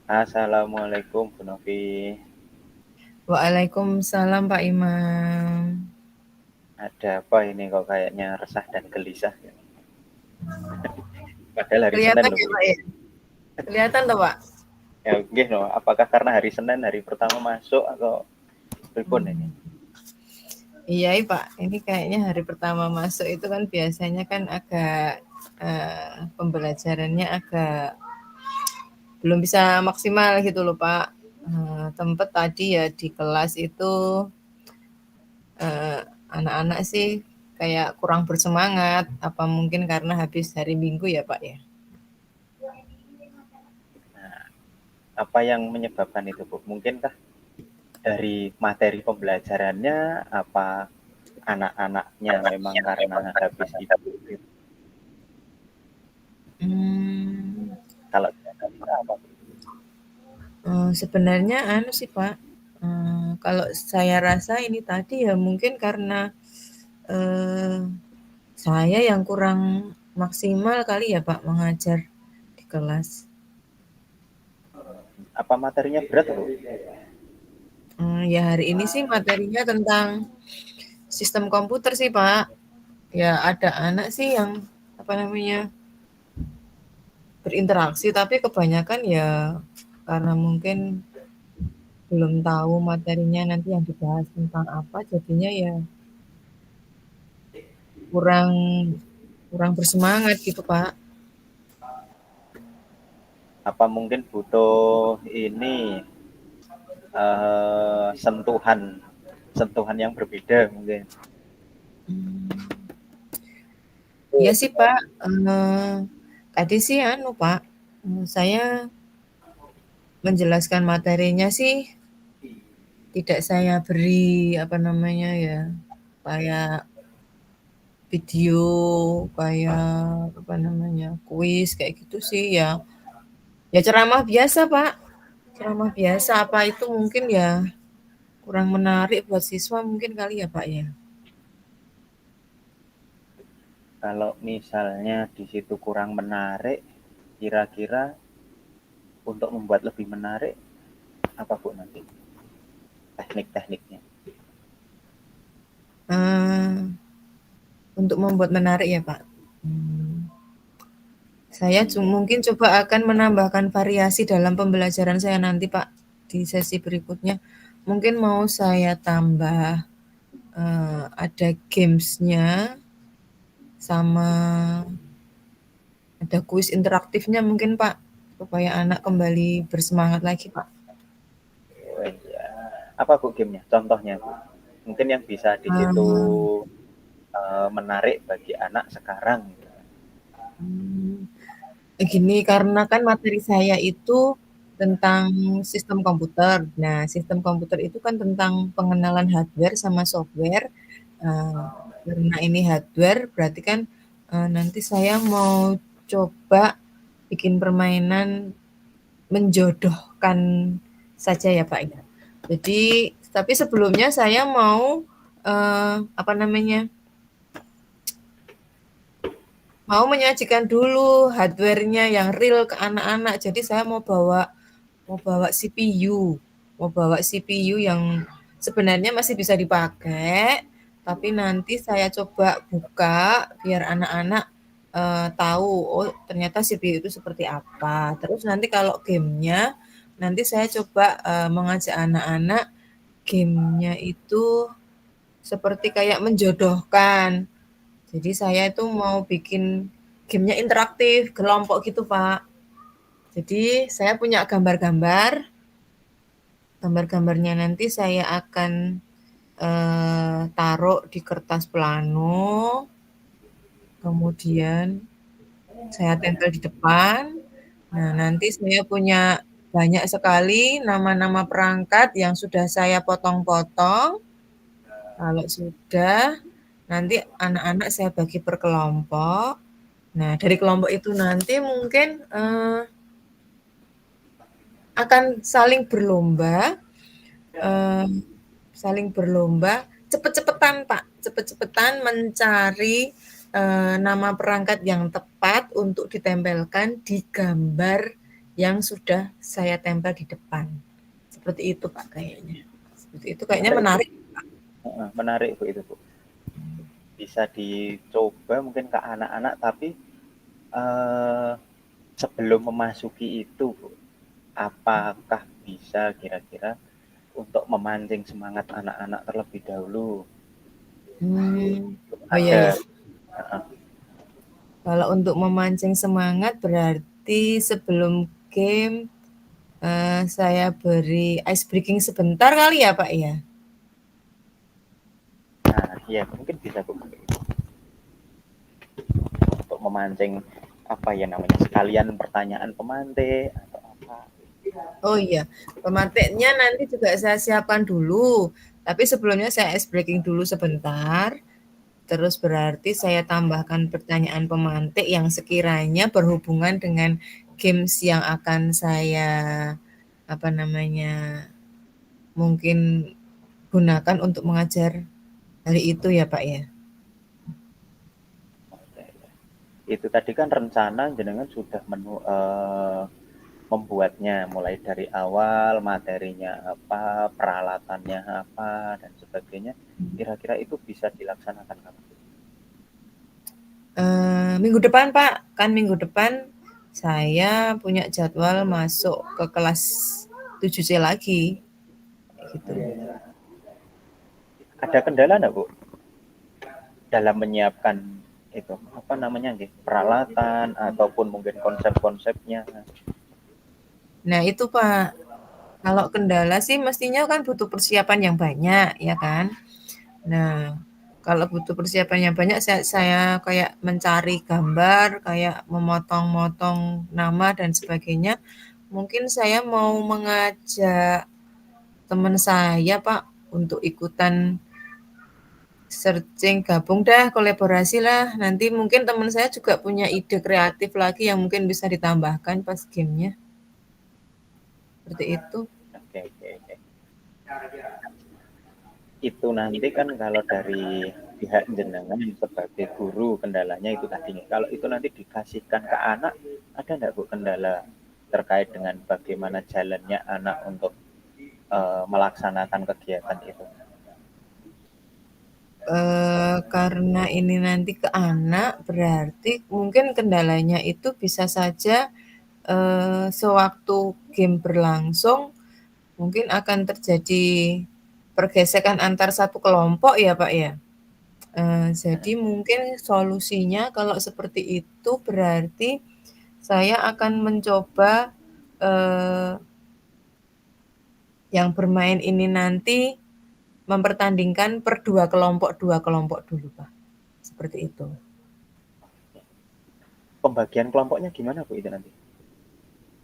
Assalamualaikum Bu Novi. Waalaikumsalam Pak Imam. Ada apa ini kok kayaknya resah dan gelisah? Padahal hari Senin Kelihatan loh ya Bu Pak ini. ya? Kelihatan toh Pak? Ya nggih no, apakah karena hari Senin hari pertama masuk atau pripun ini? Iya Pak, ini kayaknya hari pertama masuk itu kan biasanya kan agak pembelajarannya agak belum bisa maksimal gitu loh Pak. Tempat tadi ya di kelas itu eh, anak-anak sih kayak kurang bersemangat. Apa mungkin karena habis hari Minggu ya Pak ya? Apa yang menyebabkan itu Bu? Mungkinkah dari materi pembelajarannya, apa anak-anaknya memang karena habis itu? Hmm, Kalau kira apa Bu? Sebenarnya anu sih Pak, kalau saya rasa ini tadi ya mungkin karena, eee, saya yang kurang maksimal kali ya Pak mengajar di kelas. Apa materinya berat Bu? Ya hari ini sih materinya tentang sistem komputer sih Pak. Ya ada anak sih yang, apa namanya, berinteraksi tapi kebanyakan ya karena mungkin belum tahu materinya nanti yang dibahas tentang apa, jadinya ya kurang kurang bersemangat gitu Pak. Apa mungkin butuh ini sentuhan sentuhan yang berbeda mungkin? Mmm. Iya sih Pak, tadi sih anu Pak, saya menjelaskan materinya sih tidak saya beri, apa namanya ya, kayak video, kayak, apa namanya, kuis kayak gitu sih ya. Ya ceramah biasa Pak, ceramah biasa, apa itu mungkin ya kurang menarik buat siswa mungkin kali ya Pak ya? Kalau misalnya di situ kurang menarik, kira-kira untuk membuat lebih menarik apa Bu nanti teknik-tekniknya? Untuk membuat menarik ya Pak? Mmm. Saya mungkin coba akan menambahkan variasi dalam pembelajaran saya nanti, Pak, di sesi berikutnya. Mungkin mau saya tambah ada gamesnya, sama ada kuis interaktifnya mungkin, Pak, supaya anak kembali bersemangat lagi, Pak. Oh, iya. Apa Bu gamenya? Contohnya Bu. Mungkin yang bisa di situ Eh, menarik bagi anak sekarang. hmm, Gini, karena kan materi saya itu tentang sistem komputer. Nah, sistem komputer itu kan tentang pengenalan hardware sama software. Eee, karena ini hardware, berarti kan, nanti saya mau coba bikin permainan menjodohkan saja ya, Pak, ya. Jadi tapi sebelumnya saya mau, apa namanya, mau menyajikan dulu hardware-nya yang real ke anak-anak. Jadi saya mau bawa CPU, mau bawa CPU yang sebenarnya masih bisa dipakai, tapi nanti saya coba buka biar anak-anak tahu, oh ternyata CPU itu seperti apa. Terus nanti kalau gamenya, nanti saya coba mengajak anak-anak gamenya itu seperti kayak menjodohkan. Jadi saya itu mau bikin gamenya interaktif, kelompok gitu Pak. Jadi saya punya gambar-gambar. Gambar-gambarnya nanti saya akan taruh di kertas plano, kemudian saya tempel di depan. Nah, nanti saya punya banyak sekali nama-nama perangkat yang sudah saya potong-potong. Kalau sudah, nanti anak-anak saya bagi per kelompok. Nah, dari kelompok itu nanti mungkin akan eh, saling berlomba cepet-cepetan Pak, cepet-cepetan mencari nama perangkat yang tepat untuk ditempelkan di gambar yang sudah saya tempel di depan. Seperti itu Pak kayaknya. Seperti itu kayaknya Menarik, Bu. menarik. Menarik, Bu, itu, Bu. Bisa dicoba mungkin ke anak-anak, tapi eh, sebelum memasuki itu, Bu, apakah bisa kira-kira untuk memancing semangat anak-anak terlebih dahulu? Oh iya ya. Ada. uh, Kalau untuk memancing semangat berarti sebelum game saya beri ice breaking sebentar kali ya Pak ya. Nah, ya mungkin bisa, Bu, untuk memancing apa ya namanya, sekalian pertanyaan pemantik atau apa. Oh iya, pemantiknya nanti juga saya siapkan dulu. Tapi sebelumnya saya ice breaking dulu sebentar. Terus berarti saya tambahkan pertanyaan pemantik yang sekiranya berhubungan dengan games yang akan saya apa namanya mungkin gunakan untuk mengajar hari itu ya Pak ya. Itu tadi kan rencana jenengan sudah membuatnya mulai dari awal, materinya apa, peralatannya apa dan sebagainya. Kira-kira itu bisa dilaksanakan kapan? Minggu depan Pak, kan minggu depan saya punya jadwal masuk ke kelas 7C lagi gitu. Ada kendala enggak, Bu, dalam menyiapkan itu apa namanya nggih, peralatan ataupun mungkin konsep-konsepnya? Nah itu Pak, kalau kendala sih mestinya kan butuh persiapan yang banyak ya kan. Nah kalau butuh persiapan yang banyak saya kayak mencari gambar, kayak memotong-motong nama dan sebagainya. Mungkin saya mau mengajak teman saya Pak untuk ikutan searching, gabung dah, kolaborasi lah. Nanti mungkin teman saya juga punya ide kreatif lagi yang mungkin bisa ditambahkan pas gamenya. Seperti itu. Oke, oke, oke. Itu nanti kan kalau dari pihak jenengan sebagai guru, kendalanya itu tadi. Kalau itu nanti dikasihkan ke anak, ada enggak, Bu, kendala terkait dengan bagaimana jalannya anak untuk melaksanakan kegiatan itu? Karena ini nanti ke anak, berarti mungkin kendalanya itu bisa saja sewaktu game berlangsung mungkin akan terjadi pergesekan antar satu kelompok ya Pak ya. Jadi mungkin solusinya kalau seperti itu berarti saya akan mencoba yang bermain ini nanti mempertandingkan per dua kelompok dulu Pak. Seperti itu. Pembagian kelompoknya gimana, Bu, itu nanti?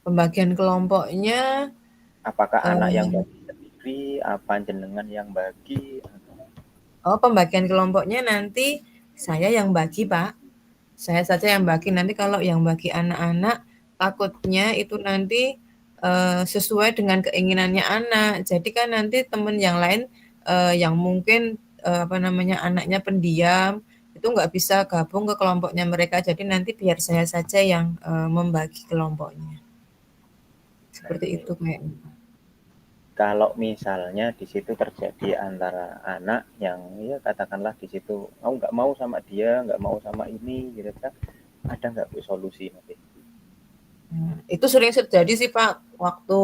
Pembagian kelompoknya Apakah anak yang eh, bagi sendiri, apa jenengan yang bagi? pembagian kelompoknya nanti saya yang bagi Pak. Saya saja yang bagi. Nanti kalau yang bagi anak-anak takutnya itu nanti sesuai dengan keinginannya anak. Jadi kan nanti teman yang lain yang mungkin apa namanya anaknya pendiam itu nggak bisa gabung ke kelompoknya mereka. Jadi nanti biar saya saja yang membagi kelompoknya. Seperti itu kayaknya. Kalau misalnya di situ terjadi antara anak yang ya katakanlah di situ mau nggak mau sama dia, nggak mau sama ini gitu kan, ada nggak, Bu, solusi nanti? Itu sering terjadi sih Pak, waktu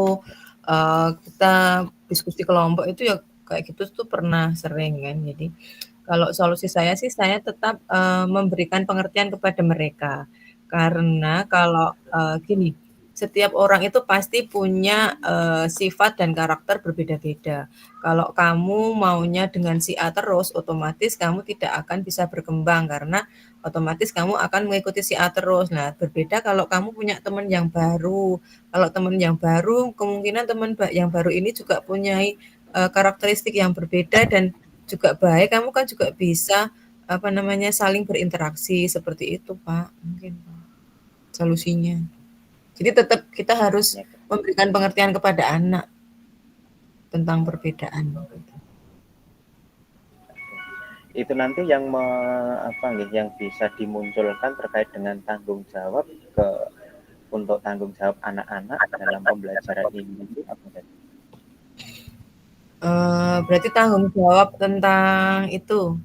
kita diskusi kelompok itu ya kayak gitu tuh pernah sering kan. Jadi kalau solusi saya sih saya tetap memberikan pengertian kepada mereka. Karena kalau gini, setiap orang itu pasti punya sifat dan karakter berbeda-beda. Kalau kamu maunya dengan si A terus, otomatis kamu tidak akan bisa berkembang karena otomatis kamu akan mengikuti si A terus. Nah, berbeda kalau kamu punya teman yang baru. Kalau teman yang baru, kemungkinan teman yang baru ini juga punya karakteristik yang berbeda dan juga baik. Kamu kan juga bisa apa namanya saling berinteraksi seperti itu, Pak. Mungkin Pak, solusinya. Jadi tetap kita harus Ya, memberikan pengertian kepada anak tentang perbedaan. itu nanti yang apa nih yang bisa dimunculkan terkait dengan tanggung jawab ke untuk tanggung jawab anak-anak dalam pembelajaran ini itu apa tadi? Berarti tanggung jawab tentang itu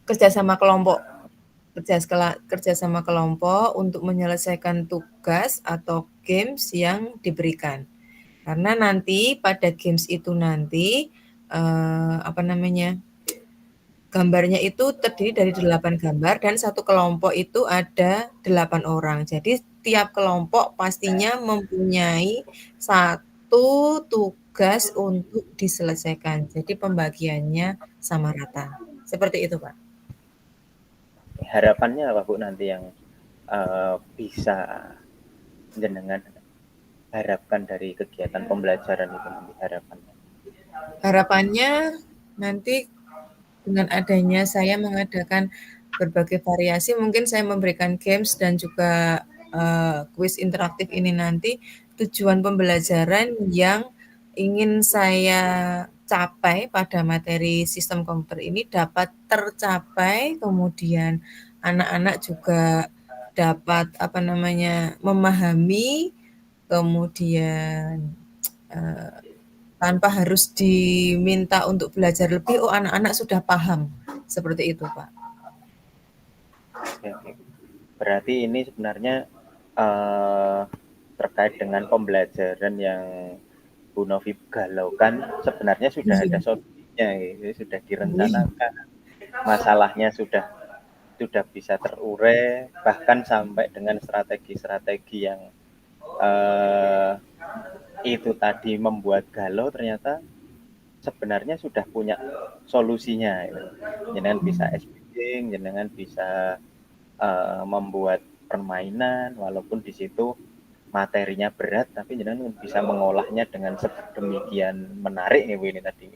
kerjasama kelompok, kerjasama kelompok untuk menyelesaikan tugas atau games yang diberikan. Karena nanti pada games itu nanti apa namanya? Gambarnya itu terdiri dari 8 gambar dan satu kelompok itu ada 8 orang. Jadi tiap kelompok pastinya mempunyai satu tugas untuk diselesaikan. Jadi pembagiannya sama rata. Seperti itu, Pak. Harapannya apa Bu nanti yang bisa jenengan harapkan dari kegiatan pembelajaran itu nanti harapannya? Harapannya nanti dengan adanya saya mengadakan berbagai variasi, mungkin saya memberikan games dan juga kuis interaktif ini nanti tujuan pembelajaran yang ingin saya capai pada materi sistem komputer ini dapat tercapai, kemudian anak-anak juga dapat apa namanya memahami, kemudian tanpa harus diminta untuk belajar lebih, oh anak-anak sudah paham. Seperti itu, Pak. Oke, oke. Berarti ini sebenarnya terkait dengan pembelajaran yang Bu Novi galaukan sebenarnya sudah ada solusinya, sudah direncanakan, masalahnya sudah bisa terurai, bahkan sampai dengan strategi-strategi yang itu tadi membuat galau ternyata sebenarnya sudah punya solusinya. Jenengan bisa SBing, jenengan bisa membuat permainan walaupun di situ materinya berat, tapi jenengan bisa mengolahnya dengan sedemikian menarik nih Bu ini tadi.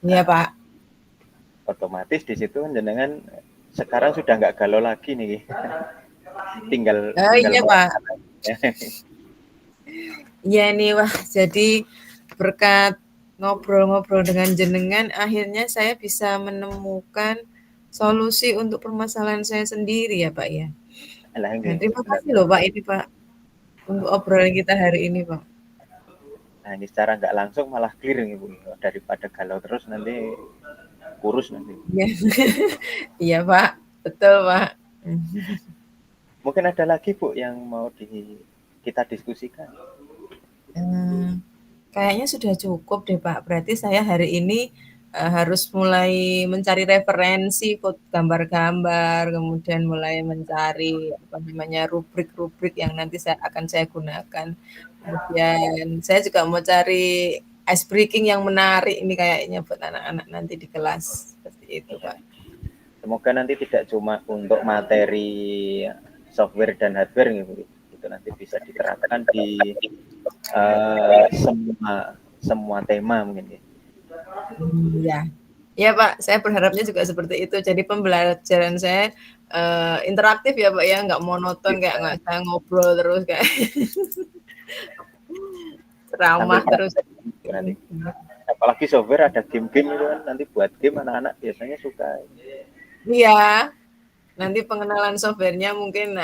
Iya, Pak. Otomatis di situ kan jenengan sekarang sudah nggak galau lagi nih. tinggal Iya, Pak. Iya nih, wah jadi berkat ngobrol-ngobrol dengan jenengan akhirnya saya bisa menemukan solusi untuk permasalahan saya sendiri ya, Pak ya. Dan terima kasih loh Pak ini Pak untuk obrolan kita hari ini, Pak. Nah, ini secara nggak langsung malah clear nih Bu. Daripada galau terus nanti kurus nanti. Iya Pak, betul Pak. Mungkin ada lagi Bu yang mau kita diskusikan? Kayaknya sudah cukup deh Pak. Berarti saya hari ini harus mulai mencari referensi gambar-gambar, kemudian mulai mencari apa namanya rubrik-rubrik yang nanti akan saya gunakan. Kemudian saya juga mau cari ice breaking yang menarik ini kayaknya buat anak-anak nanti di kelas. Seperti itu Pak. Semoga nanti tidak cuma untuk materi software dan hardware gitu. Itu nanti bisa diterapkan di semua tema mungkin ya. Ya. Ya Pak, saya berharapnya juga seperti itu. Jadi pembelajaran saya interaktif ya Pak ya, nggak monoton kayak nggak saya ngobrol terus kayak ceramah terus. Nanti. Apalagi software ada game-game itu kan, nanti buat game anak-anak biasanya suka. Iya, nanti pengenalan softwarenya mungkin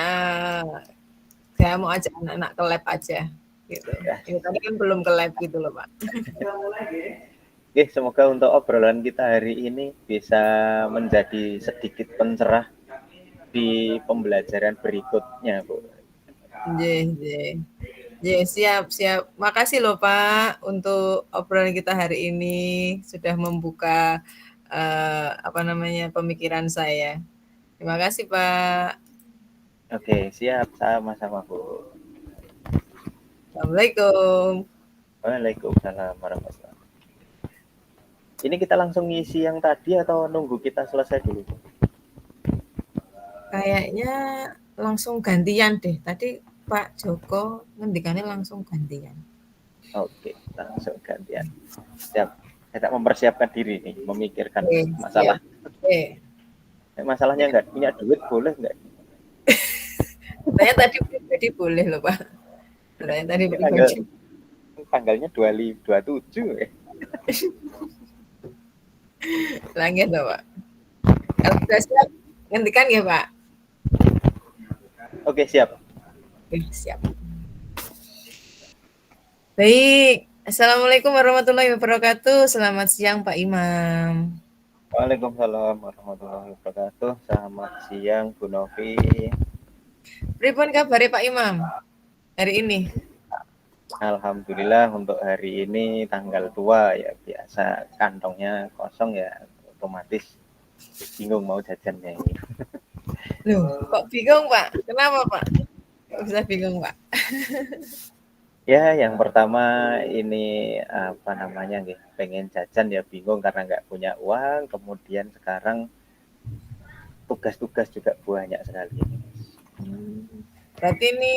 saya mau ajak anak-anak ke lab aja gitu. Ini tadi kan belum ke lab gitu loh Pak. Oke, semoga untuk obrolan kita hari ini bisa menjadi sedikit pencerah di pembelajaran berikutnya, Bu. Siap. Makasih loh Pak untuk obrolan kita hari ini sudah membuka pemikiran saya. Terima kasih Pak. Oke, siap. Sama-sama Bu. Assalamualaikum. Waalaikumsalam warahmatullahi wabarakatuh. Ini kita langsung ngisi yang tadi atau nunggu kita selesai dulu? Kayaknya langsung gantian deh. Tadi Pak Joko ngendikannya langsung gantian. Oke, langsung gantian. Siap. Saya mempersiapkan diri nih, memikirkan masalah. Masalahnya nggak punya duit, boleh nggak? Saya tadi pribadi boleh loh Pak. Saya tadi pribadi. Tanggalnya 27 ya. Langit loh Pak. Kalau sudah siap, ngendikan ya Pak? Oke, siap. Oke, siap. Baik, Assalamualaikum warahmatullahi wabarakatuh. Selamat siang Pak Imam. Waalaikumsalam warahmatullahi wabarakatuh. Selamat siang Bu Novi. Pripun kabare Pak Imam hari ini? Alhamdulillah untuk hari ini tanggal tua ya, biasa kantongnya kosong ya, otomatis bingung mau jajannya ini. Loh, kok bingung Pak? Kenapa Pak? Kok bisa bingung Pak? Ya, yang pertama ini apa namanya nggih, pengen jajan ya bingung karena nggak punya uang, kemudian sekarang tugas-tugas juga banyak sekali. Berarti ini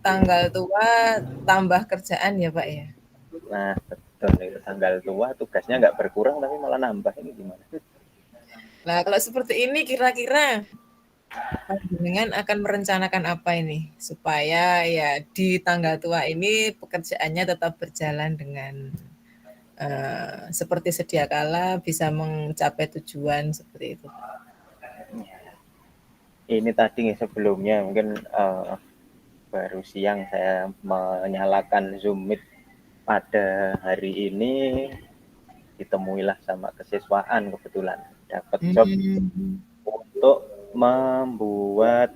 tanggal tua tambah kerjaan ya Pak ya? Nah, betul itu tanggal tua tugasnya nggak berkurang tapi malah nambah, ini gimana? Nah, kalau seperti ini kira-kira panjenengan akan merencanakan apa ini supaya ya di tanggal tua ini pekerjaannya tetap berjalan dengan seperti sedia kala bisa mencapai tujuan seperti itu. Ini tadi nih sebelumnya mungkin baru siang saya menyalakan Zoom Meet pada hari ini, ditemuilah sama kesiswaan kebetulan dapat job Hmm. untuk membuat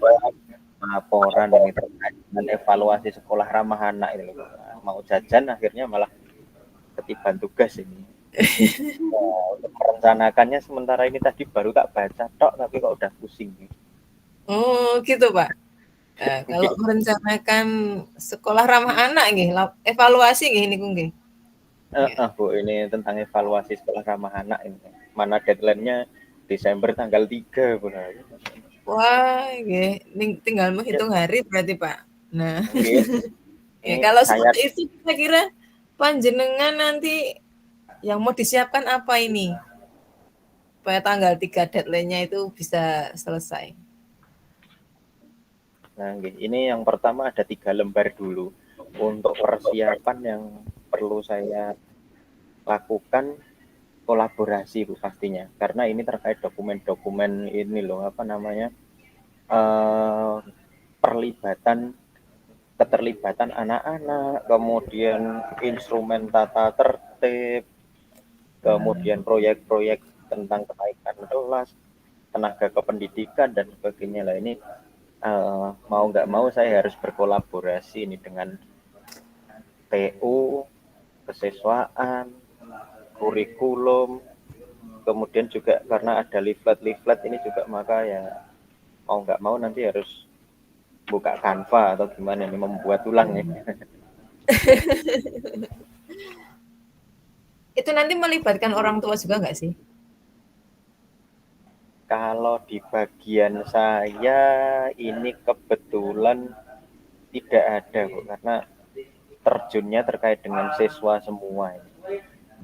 laporan ini terkait dengan evaluasi sekolah ramah anak ini loh. Mau jajan akhirnya malah ketiban tugas ini. Nah, untuk merencanakannya sementara ini tadi baru tak baca tok tapi kok udah pusing. Oh gitu Pak. Kalau merencanakan sekolah ramah anak nggih, evaluasi nggih niku nggih. Ya. Bu, ini tentang evaluasi sekolah ramah anak ini. Mana deadline-nya Desember tanggal 3, Bu. Wah, nggih, tinggal Ya, menghitung hari berarti Pak. Nah, nggih. ya Ini kalau saya seperti itu kira-kira panjenengan nanti yang mau disiapkan apa ini? Supaya tanggal 3 deadline-nya itu bisa selesai. Nah, nggih. Ini yang pertama ada 3 lembar dulu. Untuk persiapan yang perlu saya lakukan kolaborasi Bu pastinya. Karena ini terkait dokumen-dokumen ini loh, apa namanya? eh perlibatan keterlibatan anak-anak, kemudian instrumen tata tertib, kemudian proyek-proyek tentang kenaikan kelas, tenaga kependidikan dan sebagainya lah ini, mau nggak mau saya harus berkolaborasi ini dengan TU, kesiswaan, kurikulum, kemudian juga karena ada leaflet-leaflet ini juga maka ya mau nggak mau nanti harus buka Canva atau gimana nih membuat ulang ya. Itu nanti melibatkan orang tua juga nggak sih? Kalau di bagian saya ini kebetulan tidak ada Bu, karena terjunnya terkait dengan siswa semua ini.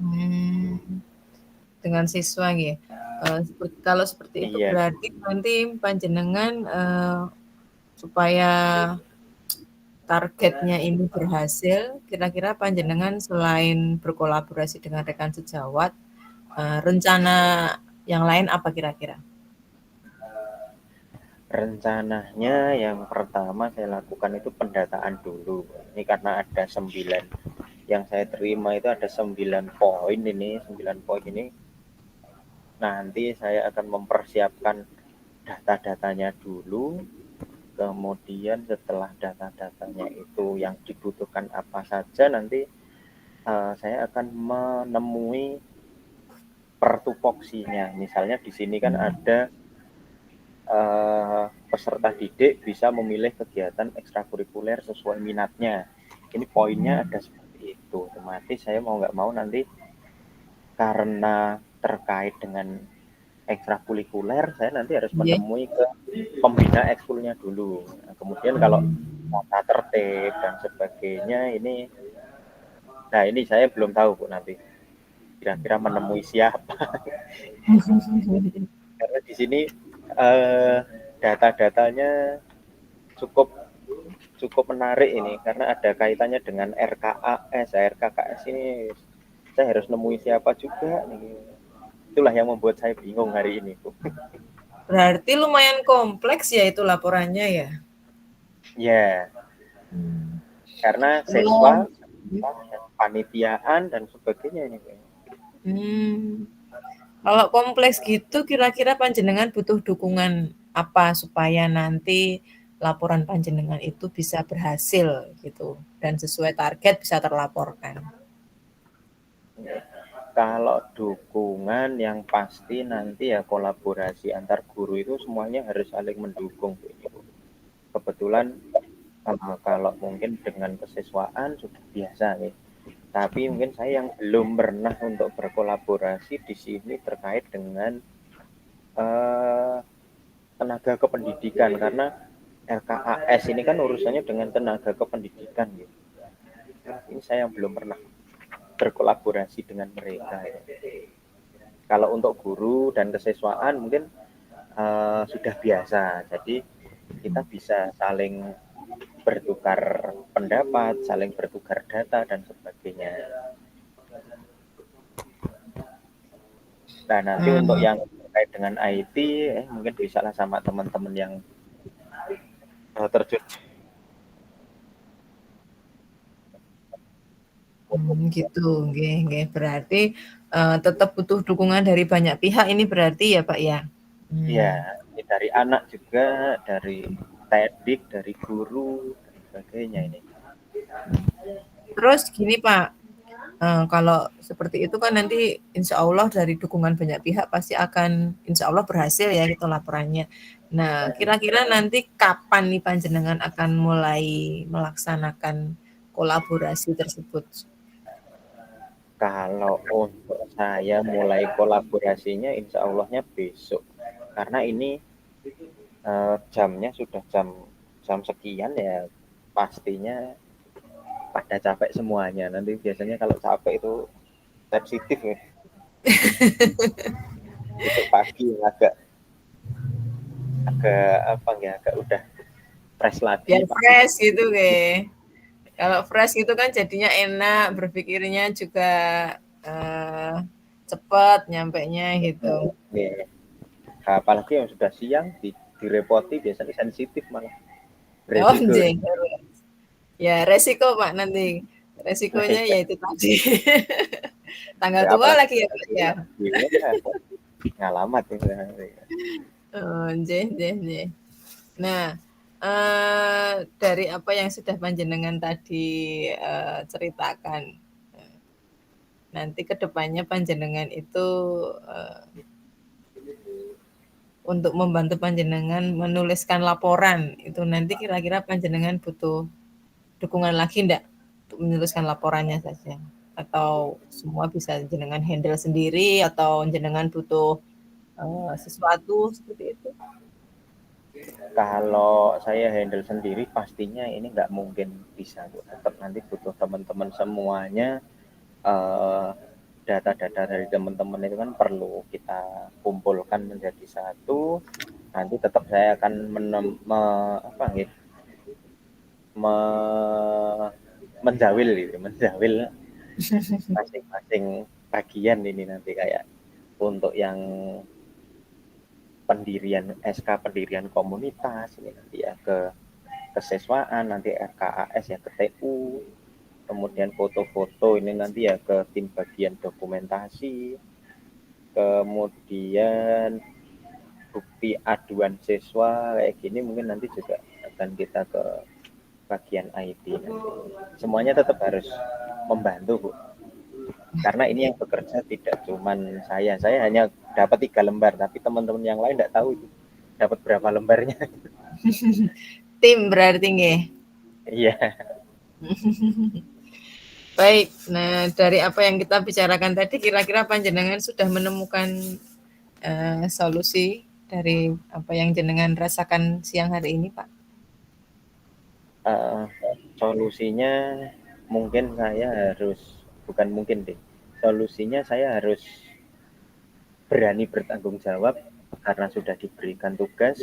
Hmm, dengan siswa nggih. Kalau seperti itu Iya, berarti nanti panjenengan supaya targetnya ini berhasil, kira-kira panjenengan selain berkolaborasi dengan rekan sejawat, rencana yang lain apa kira-kira? rencananya yang pertama saya lakukan itu pendataan dulu. Ini karena ada 9 yang saya terima itu ada 9 poin ini, 9 poin ini nanti saya akan mempersiapkan data-datanya dulu. Kemudian setelah data-datanya itu yang dibutuhkan apa saja nanti saya akan menemui pertupoksinya. Misalnya di sini kan ada peserta didik bisa memilih kegiatan ekstrakurikuler sesuai minatnya. Ini poinnya ada seperti itu. Otomatis saya mau nggak mau nanti karena terkait dengan ekstrakurikuler, saya nanti harus Iya. menemui ke pembina ekskulnya dulu. Nah, kemudian kalau tata tertib dan sebagainya ini saya belum tahu Bu nanti kira-kira menemui siapa. Karena di sini data-datanya cukup cukup menarik ini karena ada kaitannya dengan RKAS. RKKS ini saya harus nemui siapa juga nih. Itulah yang membuat saya bingung hari ini Bu. Berarti lumayan kompleks ya itu laporannya ya? Ya, Hmm. karena Kalau siswa, panitiaan dan sebagainya ini. hmm, kalau kompleks gitu kira-kira panjenengan butuh dukungan apa supaya nanti laporan panjenengan itu bisa berhasil gitu dan sesuai target bisa terlaporkan? Kalau dukungan yang pasti nanti ya kolaborasi antar guru itu semuanya harus saling mendukung Bu. Ini, Bu. Kebetulan kalau mungkin dengan kesiswaan sudah biasa nih. Tapi mungkin saya yang belum pernah untuk berkolaborasi di sini terkait dengan eh, tenaga kependidikan karena RKAS ini kan urusannya dengan tenaga kependidikan gitu. Ini saya yang belum pernah berkolaborasi dengan mereka. Ya. Kalau untuk guru dan kesiswaan mungkin sudah biasa. Jadi kita bisa saling bertukar pendapat, saling bertukar data dan sebagainya. Nah, nanti untuk Hmm, yang terkait dengan IT, mungkin bisa lah sama teman-teman yang terjun. gitu, nggih nggih. Berarti, tetap butuh dukungan dari banyak pihak ini berarti ya, Pak, ya? Ya, Mmm. dari anak juga, dari tedik, dari guru, dan sebagainya ini. Terus gini, Pak, kalau seperti itu kan nanti insya Allah dari dukungan banyak pihak pasti akan insya Allah berhasil ya gitu laporannya. Nah, kira-kira nanti kapan nih panjenengan akan mulai melaksanakan kolaborasi tersebut? Kalau untuk saya mulai kolaborasinya insya Allahnya besok. Karena ini jamnya sudah jam jam sekian ya pastinya pada capek semuanya. Nanti biasanya kalau capek itu sensitif ya. Besok pagi agak agak apa ya agak udah fresh lagi Biar pagi. fresh gitu, ke. Kalau fresh gitu kan jadinya enak, berpikirnya juga eh, cepat nyampainya gitu. Ya, apalagi yang sudah siang direpoti biasanya sensitif malah Oh, beresiko. jeng. Ya, resiko Pak nanti. Resikonya ya itu tadi. Tanggal Ya, tua apalagi lagi ya Pak ya. ya, ngalamat ya. Oh, nggih, nggih, nggih. Nah, dari apa yang sudah panjenengan tadi ceritakan, nanti ke depannya panjenengan itu untuk membantu panjenengan menuliskan laporan, itu nanti kira-kira panjenengan butuh dukungan lagi ndak untuk menuliskan laporannya saja? Atau semua bisa jenengan handle sendiri atau jenengan butuh sesuatu seperti itu? Kalau saya handle sendiri pastinya ini nggak mungkin bisa Bu. Tetap nanti butuh teman-teman semuanya eh, data-data dari teman-teman itu kan perlu kita kumpulkan menjadi satu. Nanti tetap saya akan apa gitu, menjawil gitu, menjawil masing-masing bagian ini nanti kayak untuk yang pendirian SK pendirian komunitas ini nanti ya ke kesiswaan, nanti RKAS ya ke TU, kemudian foto-foto ini nanti ya ke tim bagian dokumentasi, kemudian bukti aduan siswa kayak gini mungkin nanti juga akan kita ke bagian IT nanti. Semuanya tetap harus membantu Bu. Karena ini yang bekerja tidak cuman saya hanya dapat 3 lembar, tapi teman-teman yang lain tidak tahu dapat berapa lembarnya. Tim berarti nggih. Iya, Baik, nah dari apa yang kita bicarakan tadi kira-kira panjenengan sudah menemukan solusi dari apa yang jenengan rasakan siang hari ini, Pak? uh, solusinya mungkin saya harus bukan mungkin deh. Solusinya saya harus berani bertanggung jawab karena sudah diberikan tugas,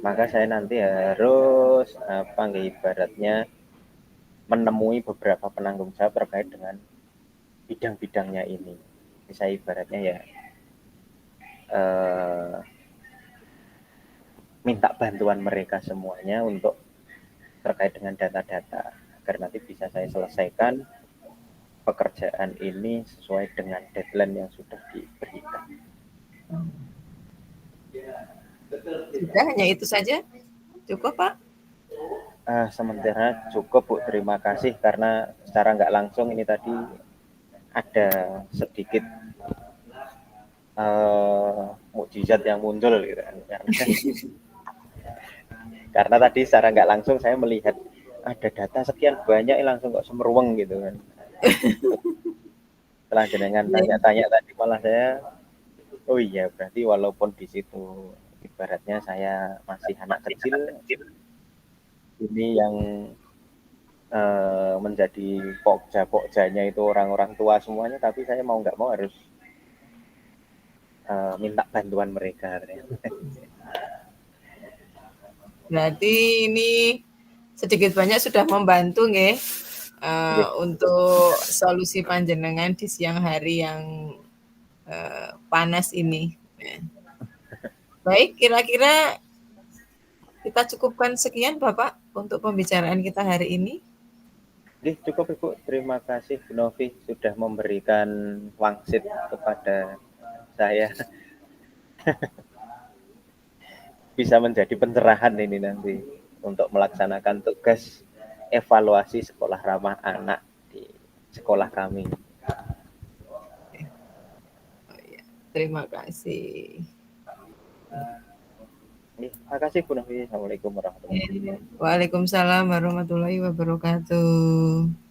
maka saya nanti harus apa nggak ibaratnya menemui beberapa penanggung jawab terkait dengan bidang-bidangnya ini. Saya ibaratnya ya minta bantuan mereka semuanya untuk terkait dengan data-data agar nanti bisa saya selesaikan pekerjaan ini sesuai dengan deadline yang sudah diberikan. Sudah hanya itu saja? Cukup, Pak? Sementara cukup, Bu. Terima kasih karena secara nggak langsung ini tadi ada sedikit mukjizat yang muncul gitu kan. Karena tadi secara nggak langsung saya melihat ada data sekian banyak langsung kok semeruweng gitu kan. Setelah jenengan tanya-tanya tadi malah saya, oh iya berarti walaupun di situ ibaratnya saya masih anak kecil, ini yang menjadi pokja-pokjanya itu orang-orang tua semuanya, tapi saya mau nggak mau harus minta bantuan mereka. Berarti ini sedikit banyak sudah membantu nggih untuk solusi panjenengan di siang hari yang panas ini. Baik, kira-kira kita cukupkan sekian Bapak untuk pembicaraan kita hari ini. Cukup Ibu. Terima kasih Bu Novi sudah memberikan wangsit kepada saya. Bisa menjadi pencerahan ini nanti untuk melaksanakan tugas evaluasi sekolah ramah anak di sekolah kami. Terima kasih. Terima kasih Bu Novi. Assalamualaikum warahmatullahi wabarakatuh. Waalaikumsalam warahmatullahi wabarakatuh.